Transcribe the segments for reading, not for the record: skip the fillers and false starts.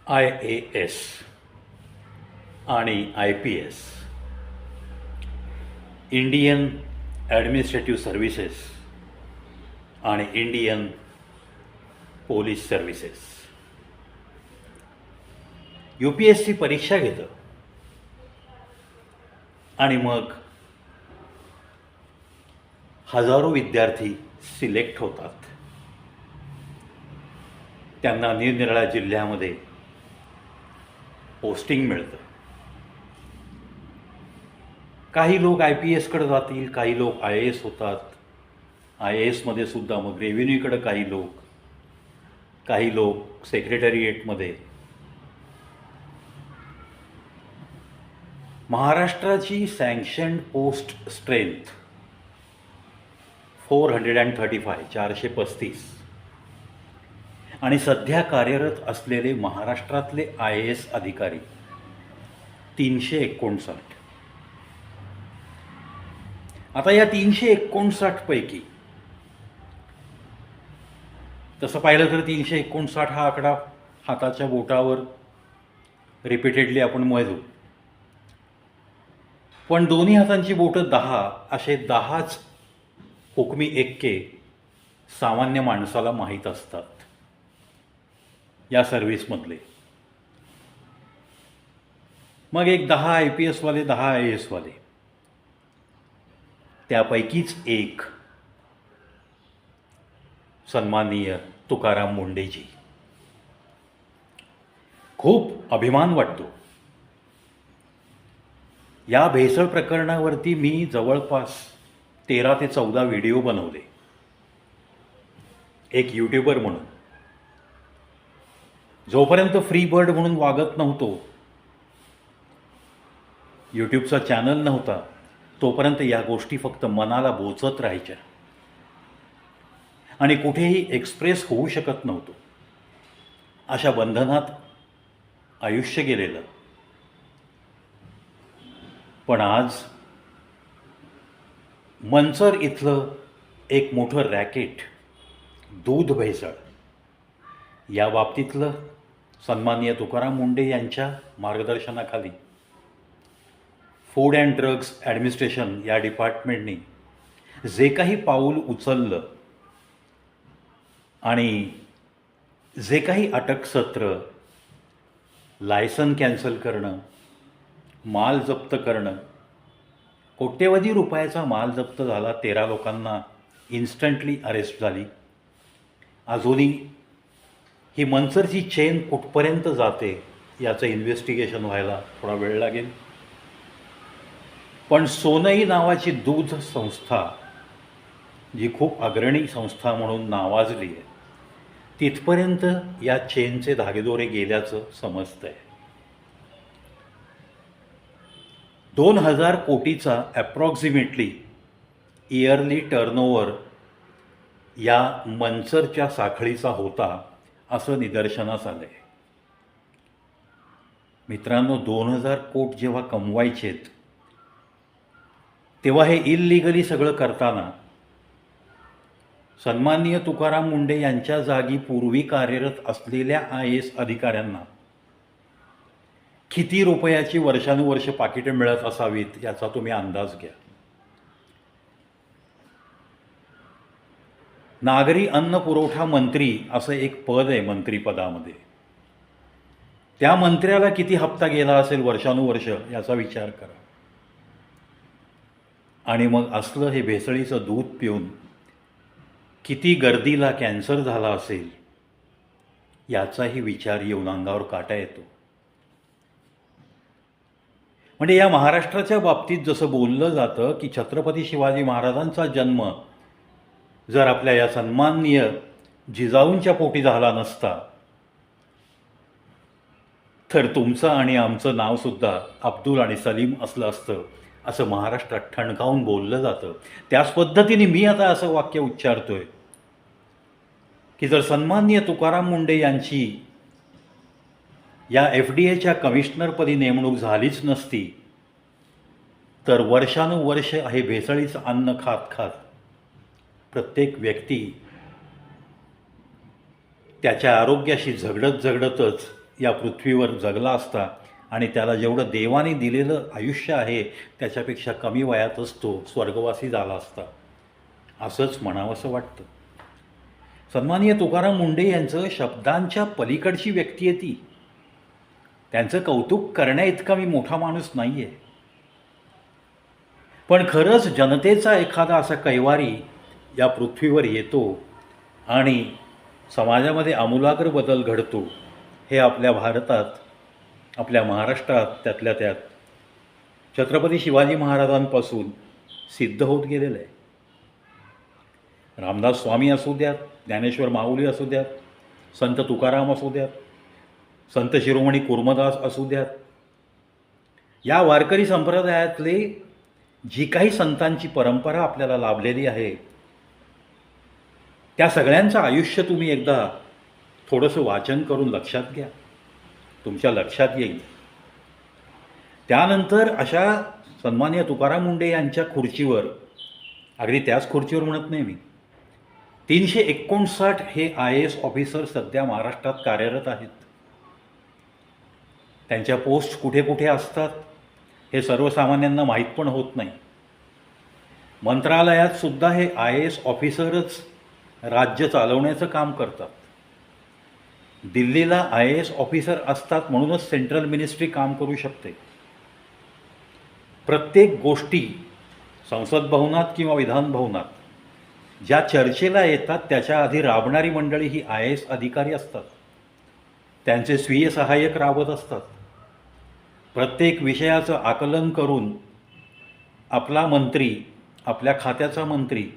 IAS आणि IPS Indian administrative services आणि Indian police services UPSC परीक्षा घेतं आणि मग हजारो विद्यार्थी सिलेक्ट होतात. त्यांना निरनिराळ्या जिल्ह्यामध्ये पोस्टिंग मिळतं. काही लोक IPSकडे जातील, काही लोक IAS होतात. IASमध्ये सुद्धा मग रेव्हेन्यूकडे काही लोक सेक्रेटरिएटमध्ये. महाराष्ट्राची सँक्शन्ड पोस्ट स्ट्रेंथ 435 आणि सध्या कार्यरत असलेले महाराष्ट्रातले IAS अधिकारी 359. आता या 359 पैकी तसं पाहिलं तर 359 हा आकडा हाताच्या बोटावर रिपीटेडली आपण मोजू, पण दोन्ही हातांची बोटं 10 असे 10च हुकमी एक्के सामान्य माणसाला माहीत असतात या सर्व्हिसमधले. मग एक 10 IPS वाले, 10 IAS वाले, त्यापैकीच एक सन्माननीय तुकाराम मुंडेजी. खूप अभिमान वाटतो. या भेसळ प्रकरणावरती मी जवळपास 13 ते 14 व्हिडिओ बनवले एक यूट्यूबर म्हणून. जोपर्यंत फ्री बर्ड म्हणून वागत नव्हतो, यूट्यूबचा चॅनल नव्हता, तोपर्यंत या गोष्टी फक्त मनाला बोचत राहायच्या आणि कुठेही एक्सप्रेस होऊ शकत नव्हतो. अशा बंधनात आयुष्य गेलेलं. पण आज मंचर इथलं एक मोठं रॅकेट, दूध भेसळ, या बाबतीतलं सन्माननीय तुकाराम मुंडे यांच्या मार्गदर्शनाखाली फूड अँड ड्रग्ज ॲडमिनिस्ट्रेशन या डिपार्टमेंटनी जे काही पाऊल उचललं आणि जे काही अटक सत्र, लायसन कॅन्सल करणं, माल जप्त करणं, कोट्यवधी रुपयाचा माल जप्त झाला, 13 लोकांना इन्स्टंटली अरेस्ट झाली. अजूनही ही मंचरची चेन कुठपर्यंत जाते याचं इन्व्हेस्टिगेशन व्हायला थोडा वेळ लागेल. पण सोनई नावाची दूध संस्था, जी खूप अग्रणी संस्था म्हणून नावाजली आहे, तिथपर्यंत या चेनचे धागेदोरे गेल्याचं समजतंय. 2000 कोटीचा ॲप्रॉक्सिमेटली इयरली टर्नओव्हर या मंचरच्या साखळीचा होता असं निदर्शनास आलं आहे. मित्रांनो, 2000 कोट जेव्हा कमवायचेत तेव्हा हे इल्लिगली सगळं करताना सन्माननीय तुकाराम मुंडे यांच्या जागी पूर्वी कार्यरत असलेल्या IAS अधिकाऱ्यांना किती रुपयाची वर्षानुवर्ष पाकिटे मिळत असावीत याचा तुम्ही अंदाज घ्या. नागरी अन्न पुरवठा मंत्री असं एक पद आहे मंत्रिपदामध्ये. त्या मंत्र्याला किती हप्ता गेला असेल वर्षानुवर्ष याचा विचार करा. आणि मग असलं हे भेसळीचं दूध पिऊन किती गर्दीला कॅन्सर झाला असेल याचाही विचार येऊन अंगावर काटा येतो. म्हणजे या महाराष्ट्राच्या बाबतीत जसं बोललं जातं की छत्रपती शिवाजी महाराजांचा जन्म जर आपल्या या सन्माननीय जिजाऊंच्या पोटी झाला नसता तर तुमचं आणि आमचं नावसुद्धा अब्दुल आणि सलीम असलं असतं, असं महाराष्ट्रात ठणकावून बोललं जातं. त्याच पद्धतीने मी आता असं वाक्य उच्चारतोय की जर सन्माननीय तुकाराम मुंडे यांची या FDAच्या कमिशनरपदी नेमणूक झालीच नसती तर वर्षानुवर्ष हे भेसळीचं अन्न खात खात प्रत्येक व्यक्ती त्याच्या आरोग्याशी झगडतच या पृथ्वीवर जगला असता आणि त्याला जेवढं देवाने दिलेलं आयुष्य आहे त्याच्यापेक्षा कमी वयातच तो स्वर्गवासी झाला असता, असंच म्हणावंसं वाटतं. सन्माननीय तुकाराम मुंडे यांचं शब्दांच्या पलीकडची व्यक्ती आहे ती. त्यांचं कौतुक करण्याइतका मी मोठा माणूस नाही आहे. पण खरंच जनतेचा एखादा असा कैवारी या पृथ्वीवर येतो आणि समाजामध्ये आमूलाग्र बदल घडतो, हे आपल्या भारतात, आपल्या महाराष्ट्रात त्यातल्या त्यात छत्रपती शिवाजी महाराजांपासून सिद्ध होत गेलेलं आहे. रामदास स्वामी असू द्यात, ज्ञानेश्वर माऊली असू द्यात, संत तुकाराम असू द्यात, संत शिरोमणी कुर्मदास असू द्यात, या वारकरी संप्रदायातले जी काही संतांची परंपरा आपल्याला लाभलेली आहे त्या सगळ्यांचं आयुष्य तुम्ही एकदा थोडंसं वाचन करून लक्षात घ्या, तुमच्या लक्षात येईल. त्यानंतर अशा सन्माननीय तुकाराम मुंडे यांच्या खुर्चीवर, अगदी त्याच खुर्चीवर म्हणत नाही मी, 359 हे IAS ऑफिसर सध्या महाराष्ट्रात कार्यरत आहेत. त्यांच्या पोस्ट कुठे कुठे असतात हे सर्वसामान्यांना माहीत पण होत नाही. मंत्रालयात सुद्धा हे IAS ऑफिसरच राज्य चालवण्याचं काम करतात. दिल्लीला IAS ऑफिसर असतात म्हणूनच सेंट्रल मिनिस्ट्री काम करू शकते. प्रत्येक गोष्टी संसद भवनात किंवा विधान भवनात ज्या चर्चेला येतात त्याच्या आधी राबणारी मंडळी ही IAS अधिकारी असतात. त्यांचे स्वीय सहाय्यक राबत असतात. प्रत्येक विषयाचं आकलन करून आपला मंत्री, आपल्या खात्याचा मंत्री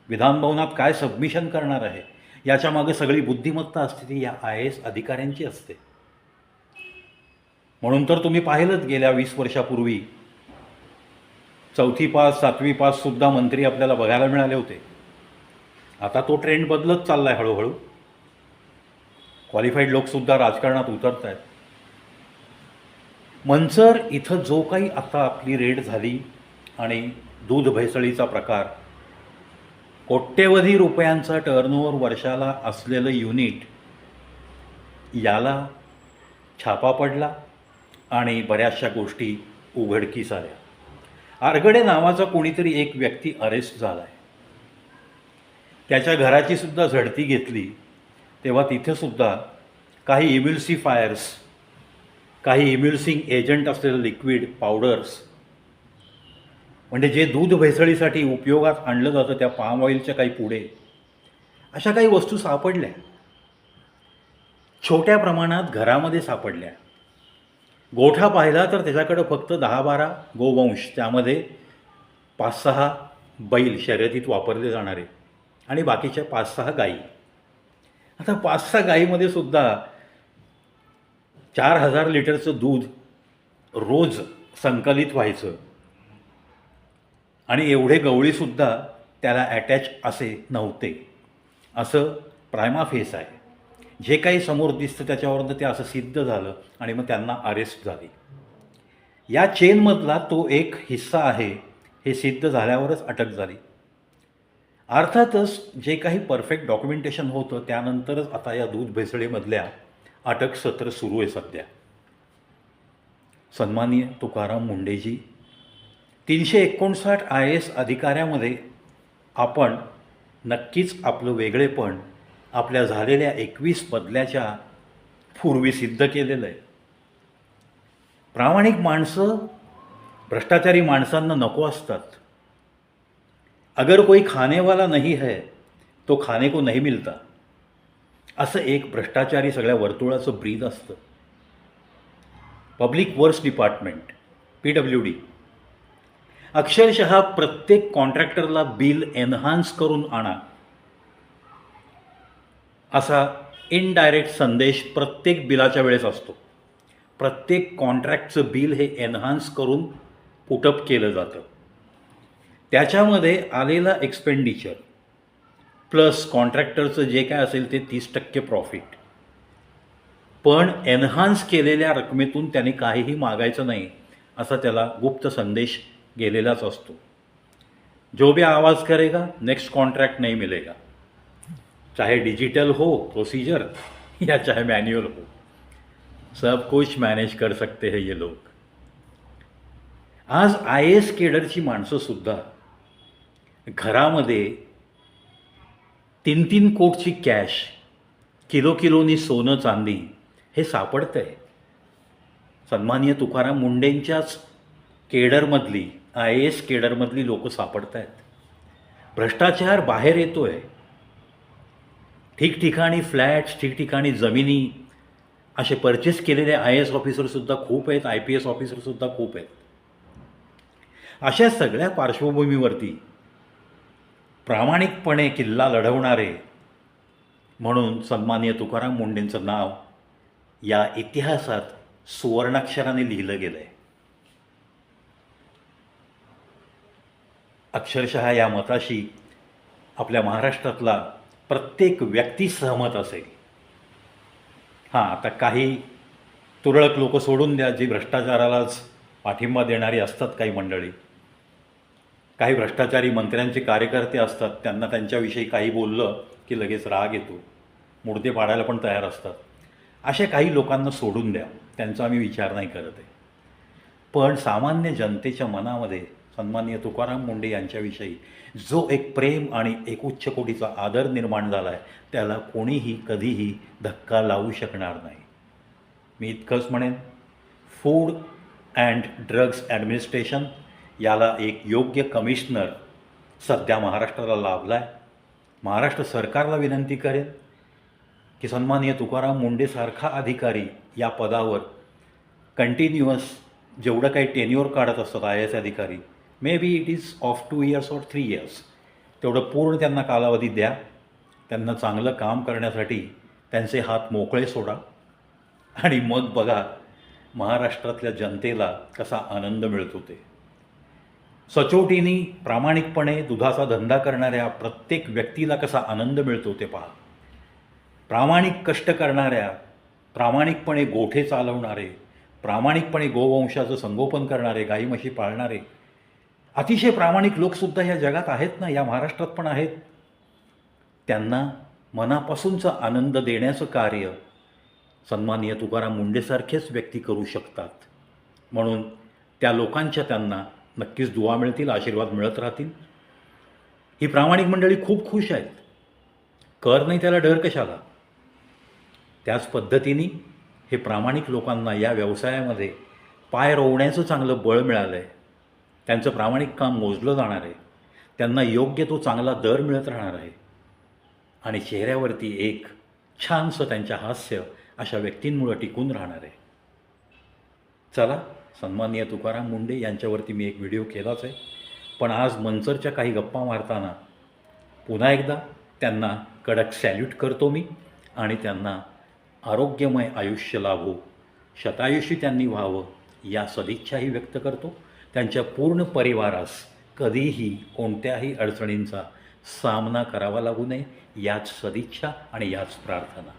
विधानभवनात काय सबमिशन करणार आहे याच्या मागे सगळी बुद्धिमत्ता असते ती या IAS अधिकाऱ्यांची असते. म्हणून तर तुम्ही पाहिलंच गेल्या 20 वर्षापूर्वी 4थी पास 7वी पास सुद्धा मंत्री आपल्याला बघायला मिळाले होते. आता तो ट्रेंड बदलत चालला आहे हळूहळू. क्वालिफाईड लोकसुद्धा राजकारणात उतरत आहेत. मंचर इथं जो काही आता आपली रेड झाली आणि दूध भेसळीचा प्रकार, कोट्यवधी रुपयांचा टर्नओव्हर वर्षाला असलेलं युनिट, याला छापा पडला आणि बऱ्याचशा गोष्टी उघडकीस आल्या. आरगडे नावाचा कोणीतरी एक व्यक्ती अरेस्ट झाला आहे. त्याच्या घराची सुद्धा झडती घेतली तेव्हा तिथेसुद्धा काही इम्युल्सिफायर्स, काही इम्युल्सिंग एजंट असलेलं लिक्विड, पावडर्स, म्हणजे जे दूध भेसळीसाठी उपयोगात आणलं जातं त्या पाम ऑइलच्या काही पुढे, अशा काही वस्तू सापडल्या. छोट्या प्रमाणात घरामध्ये सापडल्या. गोठा पाहिला तर त्याच्याकडं फक्त 10-12 गोवंश, त्यामध्ये 5-6 बैल शर्यतीत वापरले जाणारे आणि बाकीच्या 5-6 गायी. आता 5-6 गायीमध्ये सुद्धा 4000 लिटरचं दूध रोज संकलित व्हायचं आणि एवढे गवळीसुद्धा त्याला अटॅच असे नव्हते, असं प्रायमा फेस आहे. जे काही समोर दिसतं त्याच्यावरून ते असं सिद्ध झालं आणि मग त्यांना अरेस्ट झाली. या चेनमधला तो एक हिस्सा आहे हे सिद्ध झाल्यावरच अटक झाली. अर्थातच जे काही परफेक्ट डॉक्युमेंटेशन होतं त्यानंतरच आता या दूध भेसळीमधल्या अटक सत्र सुरू आहे सध्या. सन्माननीय तुकाराम मुंडेजी, 359 IAS अधिकाऱ्यामध्ये आपण नक्कीच आपलं वेगळेपण आपल्या झालेल्या 21 बदल्याच्या पूर्वी सिद्ध केलेलं आहे. प्रामाणिक माणसं भ्रष्टाचारी माणसांना नको असतात. अगर कोई खाने वाला नहीं है तो खाने को नहीं मिलता, असं एक भ्रष्टाचारी सगळ्या वर्तुळाचं ब्रीद असतं. पब्लिक वर्क्स डिपार्टमेंट, PWD, अक्षरशः प्रत्येक कॉन्ट्रॅक्टरला बिल एन्हान्स करून आणा असा इनडायरेक्ट संदेश प्रत्येक बिलाच्या वेळेस असतो. प्रत्येक कॉन्ट्रॅक्टचं बिल हे एन्हान्स करून पुटअप केलं जातं. त्याच्यामध्ये आलेला एक्सपेंडिचर प्लस कॉन्ट्रॅक्टरचं जे काय असेल ते 30% प्रॉफिट. पण एन्हान्स केलेल्या रकमेतून त्याने काहीही मागायचं नाही असा त्याला गुप्त संदेश गेलेलाच असतो. जो भी आवाज़ करेगा नेक्स्ट कॉन्ट्रैक्ट नहीं मिलेगा, चाहे डिजिटल हो प्रोसीजर या चाहे मैन्युअल हो. सब कुछ मॅनेज कर सकते हैं ये लोग. आज आय एस केडरची माणसंसुद्धा घरामध्ये 3-3 कोटची कॅश, किलोनी सोनं चांदी हे सापडतं आहे. सन्माननीय तुकाराम मुंडेंच्याच केडरमधली, आय एस केडरमधली लोकं सापडत आहेत. भ्रष्टाचार बाहेर येतो आहे. ठिकठिकाणी फ्लॅट्स, ठिकठिकाणी जमिनी असे परचेस केलेले आय एस ऑफिसरसुद्धा खूप आहेत, आय पी एस ऑफिसरसुद्धा खूप आहेत. अशा सगळ्या पार्श्वभूमीवरती प्रामाणिकपणे किल्ला लढवणारे म्हणून सन्माननीय तुकाराम मुंडेंचं नाव या इतिहासात सुवर्णाक्षराने लिहिलं गेलं आहे. अक्षरशः या मताशी आपल्या महाराष्ट्रातला प्रत्येक व्यक्ती सहमत असेल. हां, आता काही तुरळक लोक सोडून द्या, जी भ्रष्टाचारालाच पाठिंबा देणारी असतात काही मंडळी. काही भ्रष्टाचारी मंत्र्यांचे कार्यकर्ते असतात, त्यांना त्यांच्याविषयी काही बोललं की लगेच राग येतो, मुर्दे पाडायला पण तयार असतात. अशा काही लोकांना सोडून द्या, त्यांचा आम्ही विचार नाही करत आहे. पण सामान्य जनतेच्या मनामध्ये सन्माननीय तुकाराम मुंडे यांच्याविषयी जो एक प्रेम आणि एक उच्च कोटीचा आदर निर्माण झाला आहे, त्याला कोणीही कधीही धक्का लावू शकणार नाही. मी इतकंच म्हणेन, फूड अँड ड्रग्ज ॲडमिनिस्ट्रेशन याला एक योग्य कमिशनर सध्या महाराष्ट्राला लाभला आहे. महाराष्ट्र सरकारला विनंती करेन की सन्माननीय तुकाराम मुंडेसारखा अधिकारी या पदावर कंटिन्युअस जेवढं काही टेन्युअर काढत असतात आय एस अधिकारी, may be it is of 2 years or 3 years, तेवढं पूर्ण त्यांना कालावधी द्या. त्यांना चांगलं काम करण्यासाठी त्यांचे हात मोकळे सोडा आणि मग बघा महाराष्ट्रातल्या जनतेला कसा आनंद मिळतो ते. सचोटीने प्रामाणिकपणे दुधाचा धंदा करणाऱ्या प्रत्येक व्यक्तीला कसा आनंद मिळतो ते पहा. प्रामाणिक कष्ट करणाऱ्या, प्रामाणिकपणे गोठे चालवणारे, प्रामाणिकपणे गोवंशाचं संगोपन करणारे, गाई म्हशी पाळणारे अतिशय प्रामाणिक लोकसुद्धा या जगात आहेत ना, या महाराष्ट्रात पण आहेत. त्यांना मनापासूनचा आनंद देण्याचं कार्य सन्माननीय तुकाराम मुंडेसारखेच व्यक्ती करू शकतात. म्हणून त्या लोकांच्या त्यांना नक्कीच दुआ मिळतील, आशीर्वाद मिळत राहतील. ही प्रामाणिक मंडळी खूप खुश आहेत. कर नाही त्याला डर कशाला. त्याच पद्धतीने हे प्रामाणिक लोकांना या व्यवसायामध्ये पाय रोवण्याचं चांगलं बळ मिळालं आहे. त्यांचं प्रामाणिक काम मोजलं जाणार आहे. त्यांना योग्य तो चांगला दर मिळत राहणार आहे. आणि चेहऱ्यावरती एक छानसं त्यांच्या हास्य अशा व्यक्तींमुळं टिकून राहणार आहे. चला, सन्माननीय तुकाराम मुंडे यांच्यावरती मी एक व्हिडिओ केलाच आहे, पण आज मंचरच्या काही गप्पा मारताना पुन्हा एकदा त्यांना कडक सॅल्यूट करतो मी आणि त्यांना आरोग्यमय आयुष्य लाभो, शतायुषी त्यांनी व्हावं या सदिच्छाही व्यक्त करतो. त्यांच्या पूर्ण परिवारास कधीही कोणत्याही अडचणींचा सामना करावा लागू नये याच सदिच्छा आणि याच प्रार्थना.